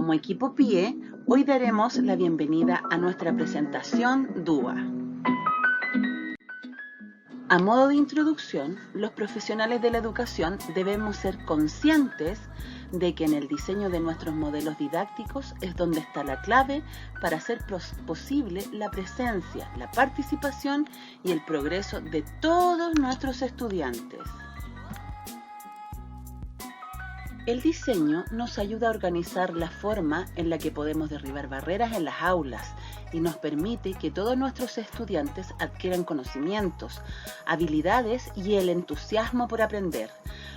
Como equipo PIE, hoy daremos la bienvenida a nuestra presentación DUA. A modo de introducción, los profesionales de la educación debemos ser conscientes de que en el diseño de nuestros modelos didácticos es donde está la clave para hacer posible la presencia, la participación y el progreso de todos nuestros estudiantes. El diseño nos ayuda a organizar la forma en la que podemos derribar barreras en las aulas y nos permite que todos nuestros estudiantes adquieran conocimientos, habilidades y el entusiasmo por aprender.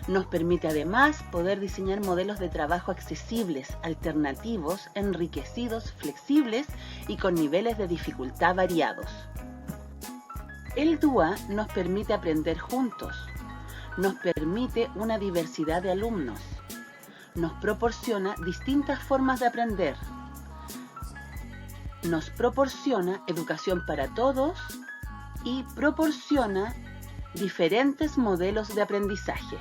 Nos permite además poder diseñar modelos de trabajo accesibles, alternativos, enriquecidos, flexibles y con niveles de dificultad variados. El DUA nos permite aprender juntos, nos permite una diversidad de alumnos, nos proporciona distintas formas de aprender, nos proporciona educación para todos y proporciona diferentes modelos de aprendizaje.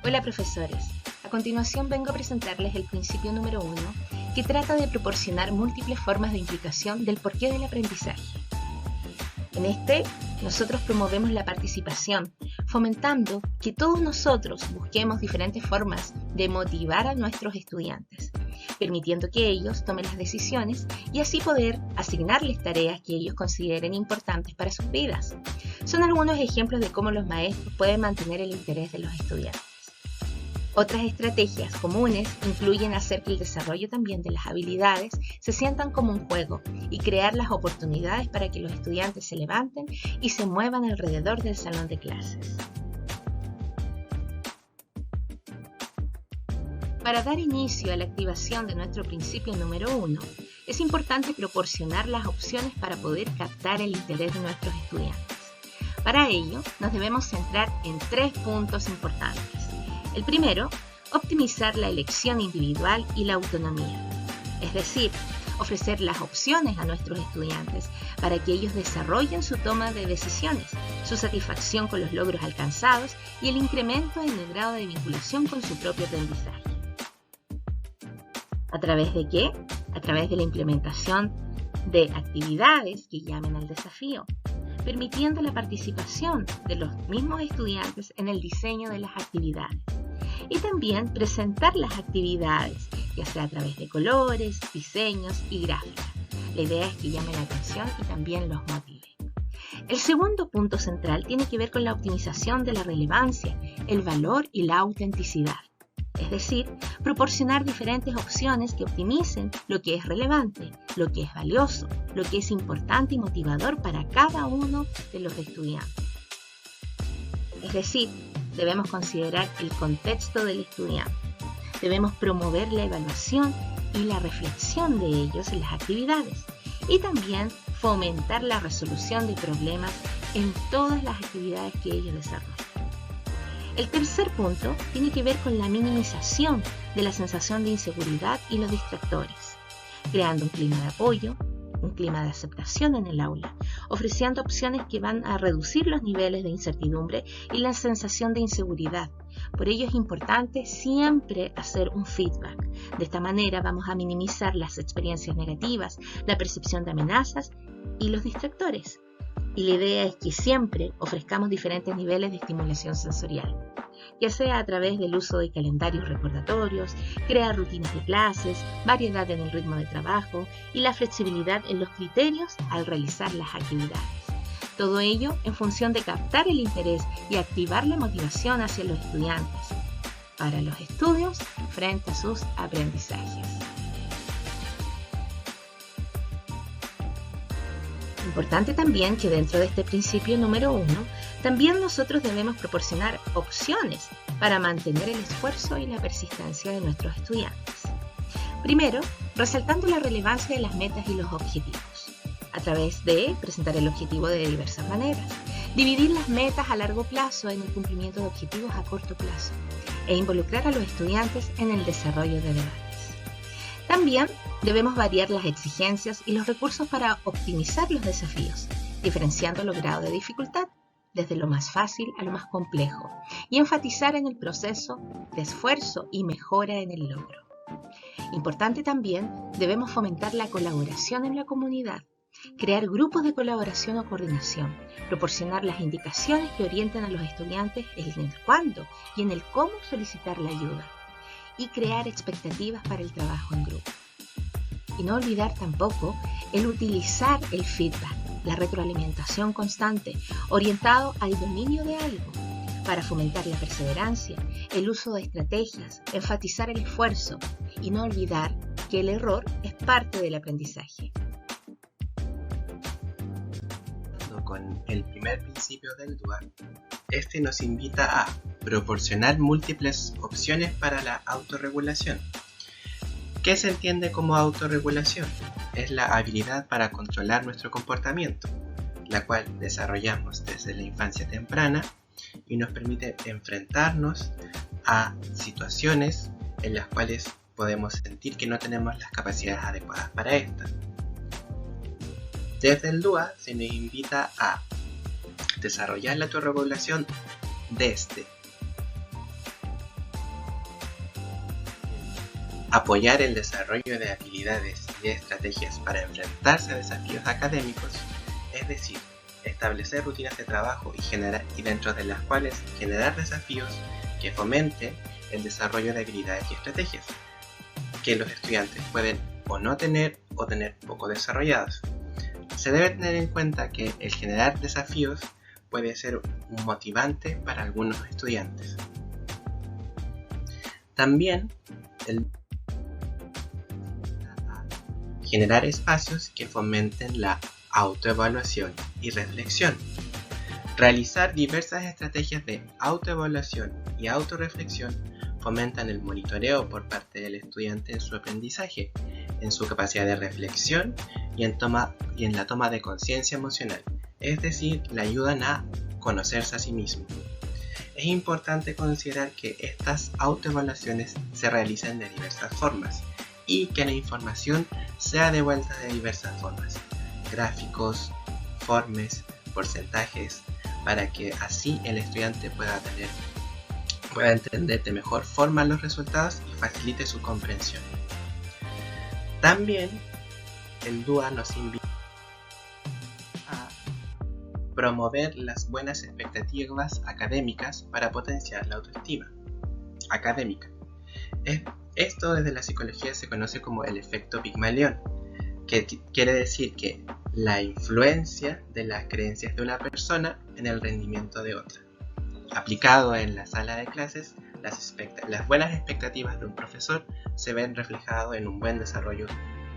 Hola profesores, a continuación vengo a presentarles el principio número 1 que trata de proporcionar múltiples formas de implicación del porqué del aprendizaje. En este, nosotros promovemos la participación, fomentando que todos nosotros busquemos diferentes formas de motivar a nuestros estudiantes, permitiendo que ellos tomen las decisiones y así poder asignarles tareas que ellos consideren importantes para sus vidas. Son algunos ejemplos de cómo los maestros pueden mantener el interés de los estudiantes. Otras estrategias comunes incluyen hacer que el desarrollo también de las habilidades se sientan como un juego y crear las oportunidades para que los estudiantes se levanten y se muevan alrededor del salón de clases. Para dar inicio a la activación de nuestro principio número 1, es importante proporcionar las opciones para poder captar el interés de nuestros estudiantes. Para ello, nos debemos centrar en 3 puntos importantes. El primero, optimizar la elección individual y la autonomía, es decir, ofrecer las opciones a nuestros estudiantes para que ellos desarrollen su toma de decisiones, su satisfacción con los logros alcanzados y el incremento en el grado de vinculación con su propio aprendizaje. ¿A través de qué? A través de la implementación de actividades que llamen al desafío, permitiendo la participación de los mismos estudiantes en el diseño de las actividades. Y también presentar las actividades, ya sea a través de colores, diseños y gráficas. La idea es que llamen la atención y también los motive. El segundo punto central tiene que ver con la optimización de la relevancia, el valor y la autenticidad. Es decir, proporcionar diferentes opciones que optimicen lo que es relevante, lo que es valioso, lo que es importante y motivador para cada uno de los estudiantes. Es decir, debemos considerar el contexto del estudiante. Debemos promover la evaluación y la reflexión de ellos en las actividades y también fomentar la resolución de problemas en todas las actividades que ellos desarrollan. El tercer punto tiene que ver con la minimización de la sensación de inseguridad y los distractores, creando un clima de apoyo, un clima de aceptación en el aula, ofreciendo opciones que van a reducir los niveles de incertidumbre y la sensación de inseguridad. Por ello es importante siempre hacer un feedback. De esta manera vamos a minimizar las experiencias negativas, la percepción de amenazas y los distractores. Y la idea es que siempre ofrezcamos diferentes niveles de estimulación sensorial, ya sea a través del uso de calendarios recordatorios, crear rutinas de clases, variedad en el ritmo de trabajo y la flexibilidad en los criterios al realizar las actividades. Todo ello en función de captar el interés y activar la motivación hacia los estudiantes para los estudios frente a sus aprendizajes. Importante también que dentro de este principio número 1, también nosotros debemos proporcionar opciones para mantener el esfuerzo y la persistencia de nuestros estudiantes. Primero, resaltando la relevancia de las metas y los objetivos, a través de presentar el objetivo de diversas maneras, dividir las metas a largo plazo en el cumplimiento de objetivos a corto plazo e involucrar a los estudiantes en el desarrollo de debates. También debemos variar las exigencias y los recursos para optimizar los desafíos, diferenciando los grados de dificultad, desde lo más fácil a lo más complejo, y enfatizar en el proceso de esfuerzo y mejora en el logro. Importante también, debemos fomentar la colaboración en la comunidad, crear grupos de colaboración o coordinación, proporcionar las indicaciones que orienten a los estudiantes en el cuándo y en el cómo solicitar la ayuda, y crear expectativas para el trabajo en grupo. Y no olvidar tampoco el utilizar el feedback, la retroalimentación constante, orientado al dominio de algo, para fomentar la perseverancia, el uso de estrategias, enfatizar el esfuerzo y no olvidar que el error es parte del aprendizaje. Con el primer principio del DUA, este nos invita a proporcionar múltiples opciones para la autorregulación. ¿Qué se entiende como autorregulación? Es la habilidad para controlar nuestro comportamiento, la cual desarrollamos desde la infancia temprana y nos permite enfrentarnos a situaciones en las cuales podemos sentir que no tenemos las capacidades adecuadas para estas. Desde el DUA se nos invita a desarrollar la autorregulación desde apoyar el desarrollo de habilidades y estrategias para enfrentarse a desafíos académicos, es decir, establecer rutinas de trabajo y dentro de las cuales generar desafíos que fomenten el desarrollo de habilidades y estrategias que los estudiantes pueden o no tener o tener poco desarrolladas. Se debe tener en cuenta que el generar desafíos puede ser un motivante para algunos estudiantes. También generar espacios que fomenten la autoevaluación y reflexión. Realizar diversas estrategias de autoevaluación y autorreflexión fomentan el monitoreo por parte del estudiante en su aprendizaje, en su capacidad de reflexión y en la toma de conciencia emocional, es decir, le ayudan a conocerse a sí mismo. Es importante considerar que estas autoevaluaciones se realizan de diversas formas y que la información sea devuelta de diversas formas, gráficos, formas, porcentajes, para que así el estudiante pueda entender de mejor forma los resultados y facilite su comprensión. También el DUA nos invita a promover las buenas expectativas académicas para potenciar la autoestima académica. Esto desde la psicología se conoce como el efecto Pigmalión, que quiere decir que la influencia de las creencias de una persona en el rendimiento de otra. Aplicado en la sala de clases, las buenas expectativas de un profesor se ven reflejadas en un buen desarrollo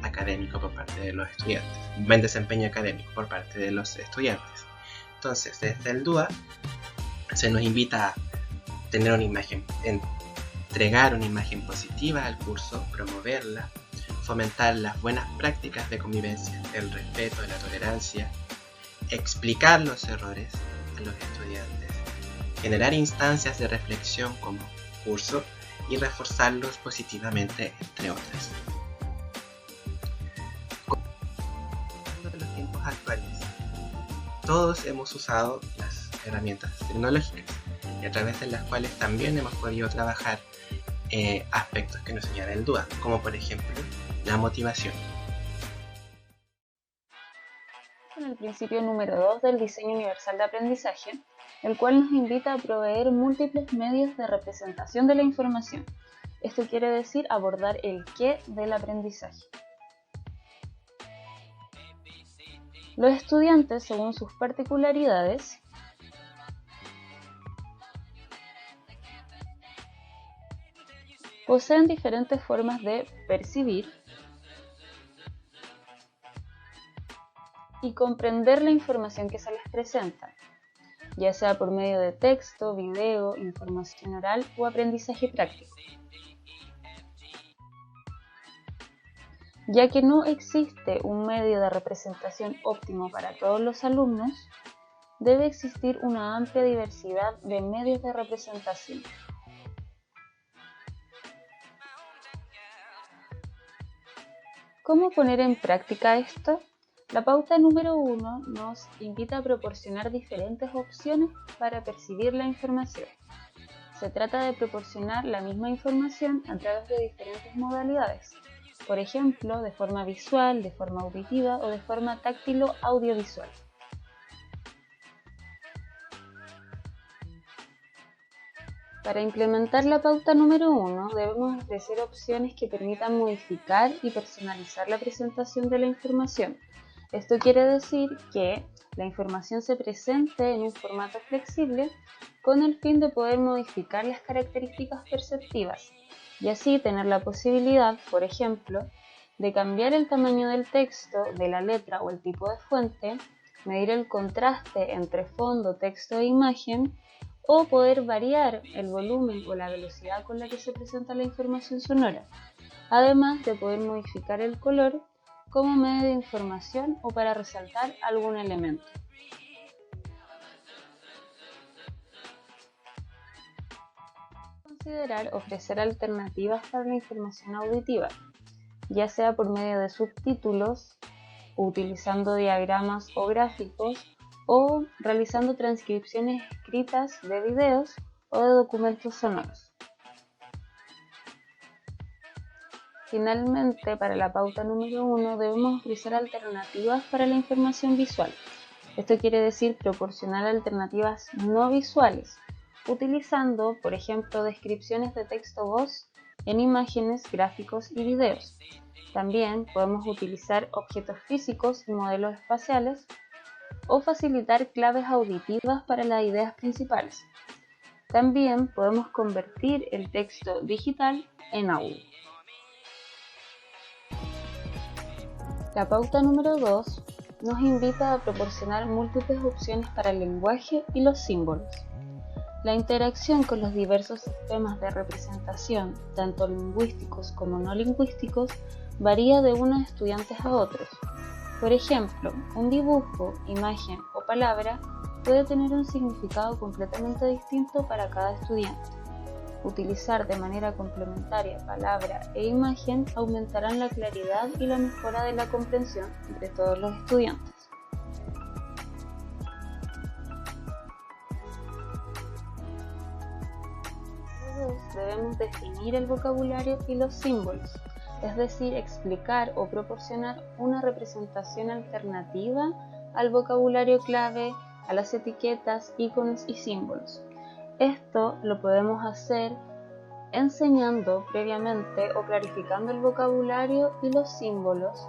académico por parte de los estudiantes, un buen desempeño académico por parte de los estudiantes. Entonces, desde el DUA se nos invita a tener una imagen, entregar una imagen positiva al curso, promoverla, fomentar las buenas prácticas de convivencia, el respeto, la tolerancia, explicar los errores a los estudiantes, generar instancias de reflexión como curso y reforzarlos positivamente, entre otras. En los tiempos actuales, todos hemos usado las herramientas tecnológicas y a través de las cuales también hemos podido trabajar aspectos que nos señala el DUA, como por ejemplo la motivación. En el principio número 2 del diseño universal de aprendizaje, el cual nos invita a proveer múltiples medios de representación de la información. Esto quiere decir abordar el qué del aprendizaje. Los estudiantes, según sus particularidades, poseen diferentes formas de percibir y comprender la información que se les presenta, ya sea por medio de texto, video, información oral o aprendizaje práctico. Ya que no existe un medio de representación óptimo para todos los alumnos, debe existir una amplia diversidad de medios de representación. ¿Cómo poner en práctica esto? La pauta número 1 nos invita a proporcionar diferentes opciones para percibir la información. Se trata de proporcionar la misma información a través de diferentes modalidades, por ejemplo, de forma visual, de forma auditiva o de forma táctilo-audiovisual. Para implementar la pauta número 1, debemos ofrecer opciones que permitan modificar y personalizar la presentación de la información. Esto quiere decir que la información se presente en un formato flexible con el fin de poder modificar las características perceptivas y así tener la posibilidad, por ejemplo, de cambiar el tamaño del texto, de la letra o el tipo de fuente, medir el contraste entre fondo, texto e imagen, o poder variar el volumen o la velocidad con la que se presenta la información sonora, además de poder modificar el color como medio de información o para resaltar algún elemento. Considerar ofrecer alternativas para la información auditiva, ya sea por medio de subtítulos, utilizando diagramas o gráficos, o realizando transcripciones escritas de videos o de documentos sonoros. Finalmente, para la pauta número 1 debemos ofrecer alternativas para la información visual. Esto quiere decir proporcionar alternativas no visuales, utilizando, por ejemplo, descripciones de texto-voz en imágenes, gráficos y videos. También podemos utilizar objetos físicos y modelos espaciales o facilitar claves auditivas para las ideas principales. También podemos convertir el texto digital en audio. La pauta número 2 nos invita a proporcionar múltiples opciones para el lenguaje y los símbolos. La interacción con los diversos sistemas de representación, tanto lingüísticos como no lingüísticos, varía de unos estudiantes a otros. Por ejemplo, un dibujo, imagen o palabra puede tener un significado completamente distinto para cada estudiante. Utilizar de manera complementaria palabra e imagen aumentarán la claridad y la mejora de la comprensión entre todos los estudiantes. Debemos definir el vocabulario y los símbolos, es decir, explicar o proporcionar una representación alternativa al vocabulario clave, a las etiquetas, iconos y símbolos. Esto lo podemos hacer enseñando previamente o clarificando el vocabulario y los símbolos,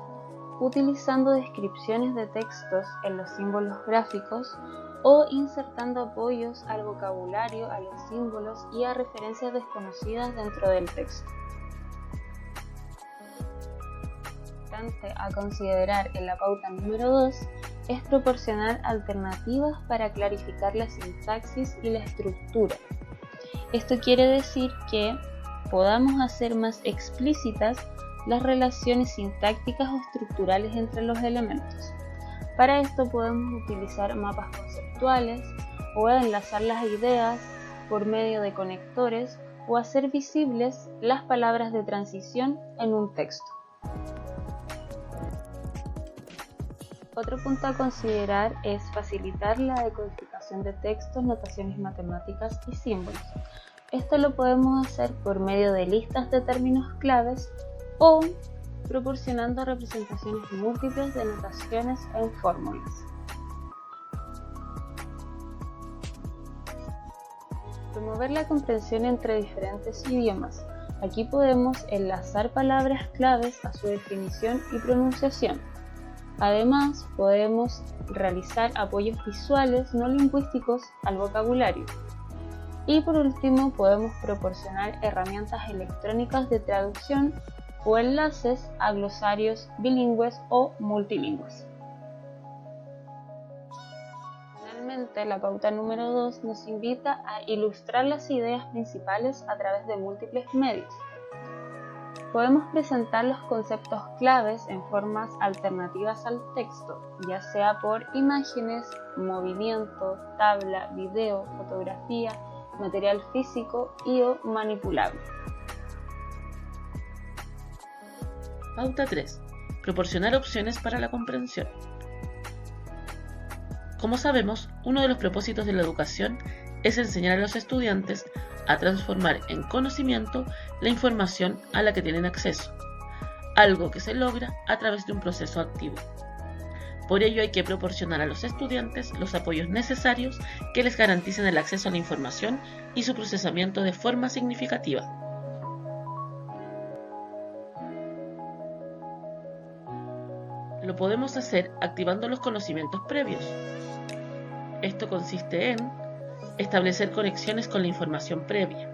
utilizando descripciones de textos en los símbolos gráficos o insertando apoyos al vocabulario, a los símbolos y a referencias desconocidas dentro del texto. A considerar en la pauta número 2 es proporcionar alternativas para clarificar la sintaxis y la estructura. Esto quiere decir que podamos hacer más explícitas las relaciones sintácticas o estructurales entre los elementos. Para esto podemos utilizar mapas conceptuales o enlazar las ideas por medio de conectores o hacer visibles las palabras de transición en un texto. Otro punto a considerar es facilitar la decodificación de textos, notaciones matemáticas y símbolos. Esto lo podemos hacer por medio de listas de términos claves o proporcionando representaciones múltiples de notaciones en fórmulas. Promover la comprensión entre diferentes idiomas. Aquí podemos enlazar palabras claves a su definición y pronunciación. Además, podemos realizar apoyos visuales no lingüísticos al vocabulario. Y por último, podemos proporcionar herramientas electrónicas de traducción o enlaces a glosarios bilingües o multilingües. Finalmente, la pauta número 2 nos invita a ilustrar las ideas principales a través de múltiples medios. Podemos presentar los conceptos claves en formas alternativas al texto, ya sea por imágenes, movimiento, tabla, video, fotografía, material físico y o manipulable. Pauta 3. proporcionar opciones para la comprensión. Como sabemos, uno de los propósitos de la educación es enseñar a los estudiantes a transformar en conocimiento la información a la que tienen acceso, algo que se logra a través de un proceso activo. Por ello hay que proporcionar a los estudiantes los apoyos necesarios que les garanticen el acceso a la información y su procesamiento de forma significativa. Lo podemos hacer activando los conocimientos previos. Esto consiste en establecer conexiones con la información previa.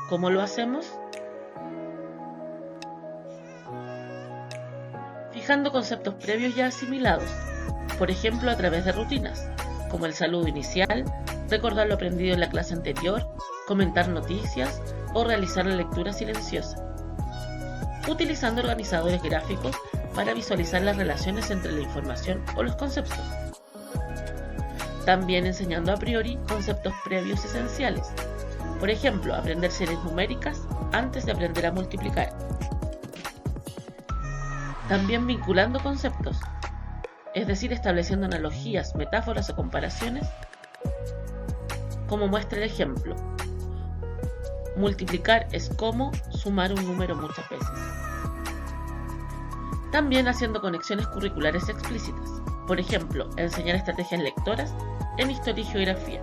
¿Cómo lo hacemos? Fijando conceptos previos ya asimilados, por ejemplo a través de rutinas, como el saludo inicial, recordar lo aprendido en la clase anterior, comentar noticias o realizar la lectura silenciosa. Utilizando organizadores gráficos para visualizar las relaciones entre la información o los conceptos. También enseñando a priori conceptos previos esenciales, por ejemplo, aprender series numéricas antes de aprender a multiplicar. También vinculando conceptos, es decir, estableciendo analogías, metáforas o comparaciones, como muestra el ejemplo. Multiplicar es como sumar un número muchas veces. También haciendo conexiones curriculares explícitas, por ejemplo, enseñar estrategias lectoras en historia y geografía.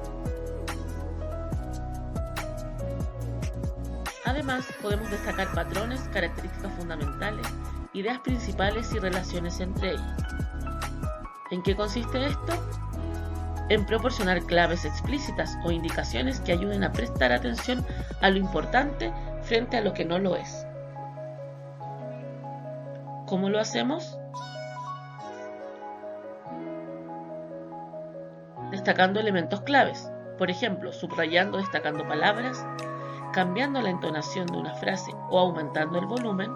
Además, podemos destacar patrones, características fundamentales, ideas principales y relaciones entre ellas. ¿En qué consiste esto? En proporcionar claves explícitas o indicaciones que ayuden a prestar atención a lo importante frente a lo que no lo es. ¿Cómo lo hacemos? Destacando elementos claves, por ejemplo, subrayando, destacando palabras, cambiando la entonación de una frase o aumentando el volumen,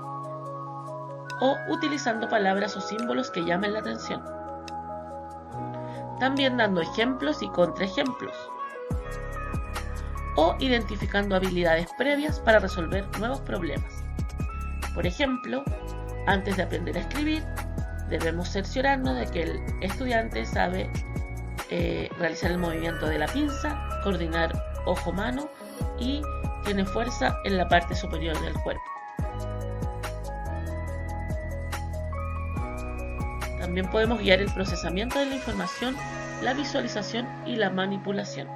o utilizando palabras o símbolos que llamen la atención. También dando ejemplos y contraejemplos, o identificando habilidades previas para resolver nuevos problemas. Por ejemplo, antes de aprender a escribir, debemos cerciorarnos de que el estudiante sabe realizar el movimiento de la pinza, coordinar ojo-mano y tiene fuerza en la parte superior del cuerpo. También podemos guiar el procesamiento de la información, la visualización y la manipulación.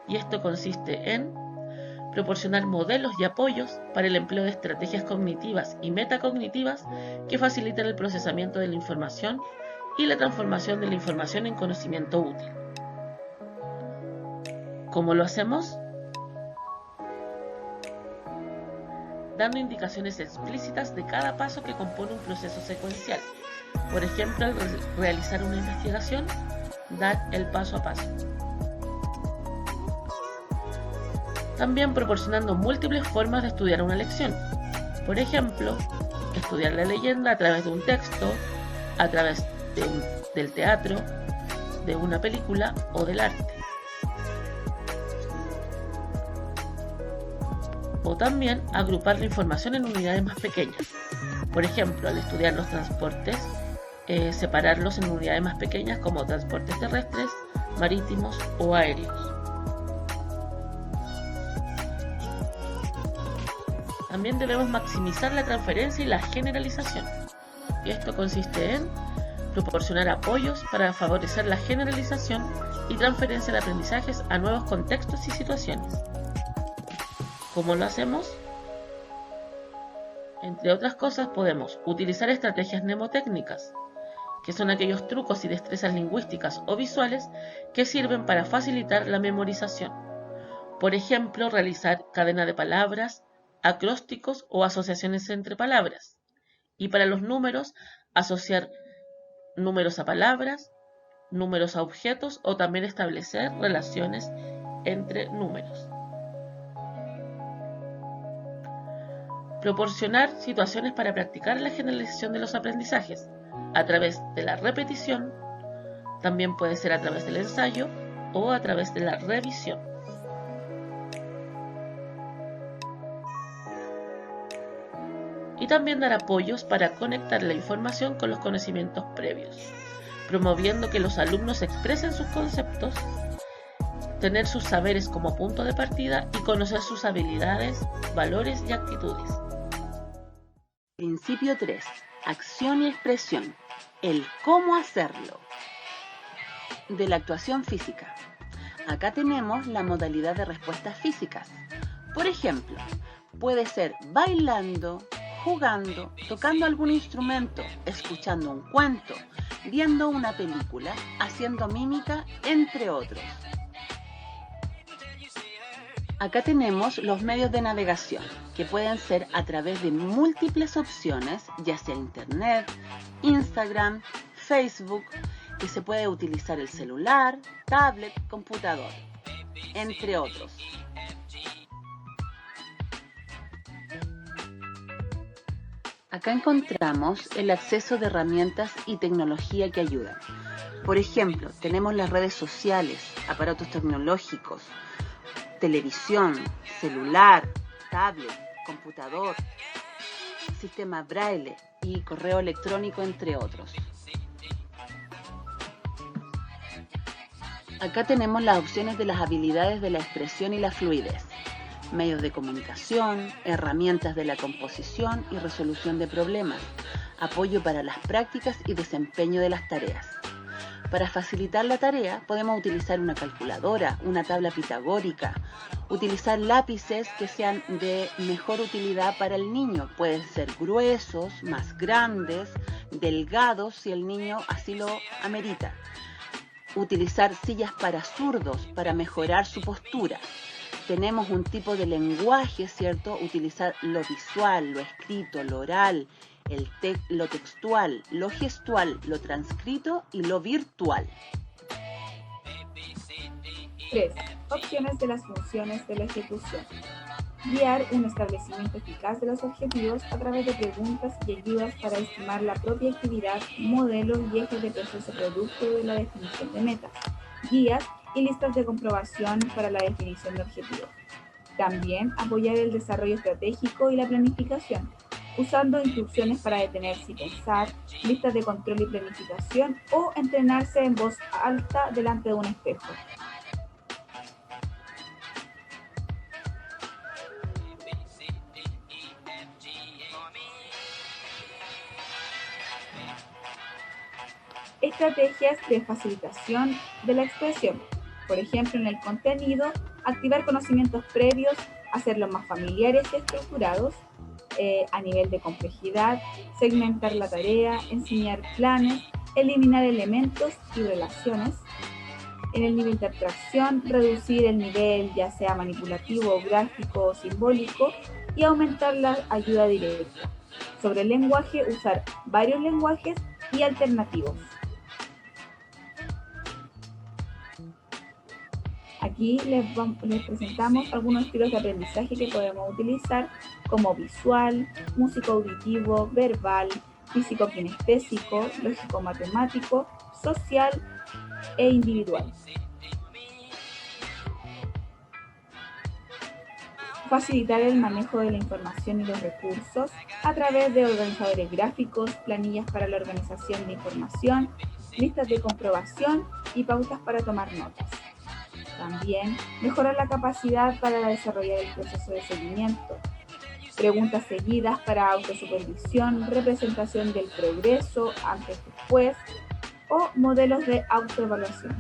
Y esto consiste en proporcionar modelos y apoyos para el empleo de estrategias cognitivas y metacognitivas que faciliten el procesamiento de la información y la transformación de la información en conocimiento útil. ¿Cómo lo hacemos? Dando indicaciones explícitas de cada paso que compone un proceso secuencial. Por ejemplo, al realizar una investigación, dar el paso a paso. También proporcionando múltiples formas de estudiar una lección. Por ejemplo, estudiar la leyenda a través de un texto, a través del teatro, de una película o del arte. O también agrupar la información en unidades más pequeñas. Por ejemplo, al estudiar los transportes, separarlos en unidades más pequeñas como transportes terrestres, marítimos o aéreos. También debemos maximizar la transferencia y la generalización. Y esto consiste en proporcionar apoyos para favorecer la generalización y transferencia de aprendizajes a nuevos contextos y situaciones. ¿Cómo lo hacemos? Entre otras cosas, podemos utilizar estrategias mnemotécnicas, que son aquellos trucos y destrezas lingüísticas o visuales que sirven para facilitar la memorización. Por ejemplo, realizar cadena de palabras, acrósticos o asociaciones entre palabras. Y para los números, asociar números a palabras, números a objetos o también establecer relaciones entre números. Proporcionar situaciones para practicar la generalización de los aprendizajes a través de la repetición, también puede ser a través del ensayo o a través de la revisión. y también dar apoyos para conectar la información con los conocimientos previos, promoviendo que los alumnos expresen sus conceptos, tener sus saberes como punto de partida y conocer sus habilidades, valores y actitudes. Principio 3. Acción y expresión. El cómo hacerlo. De la actuación física. Acá tenemos la modalidad de respuestas físicas. Por ejemplo, puede ser bailando, jugando, tocando algún instrumento, escuchando un cuento, viendo una película, haciendo mímica, entre otros. Acá tenemos los medios de navegación, que pueden ser a través de múltiples opciones, ya sea Internet, Instagram, Facebook, que se puede utilizar el celular, tablet, computador, entre otros. Acá encontramos el acceso de herramientas y tecnología que ayudan. Por ejemplo, tenemos las redes sociales, aparatos tecnológicos, televisión, celular, tablet, computador, sistema braille y correo electrónico, entre otros. Acá tenemos las opciones de las habilidades de la expresión y la fluidez, medios de comunicación, herramientas de la composición y resolución de problemas, apoyo para las prácticas y desempeño de las tareas. Para facilitar la tarea podemos utilizar una calculadora, una tabla pitagórica, utilizar lápices que sean de mejor utilidad para el niño. Pueden ser gruesos, más grandes, delgados si el niño así lo amerita. Utilizar sillas para zurdos para mejorar su postura. Tenemos un tipo de lenguaje, ¿cierto? Utilizar lo visual, lo escrito, lo oral, lo textual, lo gestual, lo transcrito y lo virtual. 3. Opciones de las funciones de la ejecución. Guiar un establecimiento eficaz de los objetivos a través de preguntas y ayudas para estimar la propia actividad, modelos y ejes de proceso producto de la definición de metas, guías y listas de comprobación para la definición de objetivos. También apoyar el desarrollo estratégico y la planificación, usando instrucciones para detenerse y pensar, listas de control y planificación o entrenarse en voz alta delante de un espejo. Estrategias de facilitación de la expresión. Por ejemplo, en el contenido, activar conocimientos previos, hacerlos más familiares y estructurados. A nivel de complejidad, segmentar la tarea, enseñar planes, eliminar elementos y relaciones. En el nivel de abstracción, reducir el nivel ya sea manipulativo, gráfico o simbólico y aumentar la ayuda directa. Sobre el lenguaje, usar varios lenguajes y alternativos. Aquí les presentamos algunos estilos de aprendizaje que podemos utilizar, como visual, músico auditivo, verbal, físico kinestésico, lógico matemático, social e individual. Facilitar el manejo de la información y los recursos a través de organizadores gráficos, planillas para la organización de información, listas de comprobación y pautas para tomar notas. También mejorar la capacidad para desarrollar el proceso de seguimiento, preguntas seguidas para autosupervisión, representación del progreso antes y después o modelos de autoevaluación.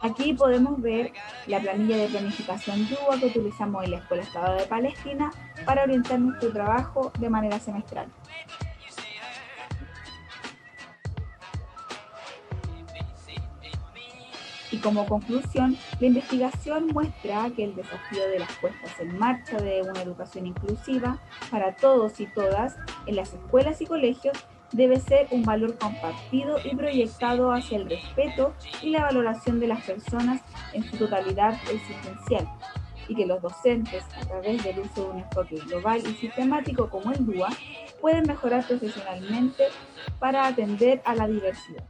Aquí podemos ver la planilla de planificación DUA que utilizamos en la Escuela Estado de Palestina para orientar nuestro trabajo de manera semestral. Y como conclusión, la investigación muestra que el desafío de las puestas en marcha de una educación inclusiva para todos y todas en las escuelas y colegios debe ser un valor compartido y proyectado hacia el respeto y la valoración de las personas en su totalidad existencial, y que los docentes, a través del uso de un enfoque global y sistemático como el DUA, pueden mejorar profesionalmente para atender a la diversidad.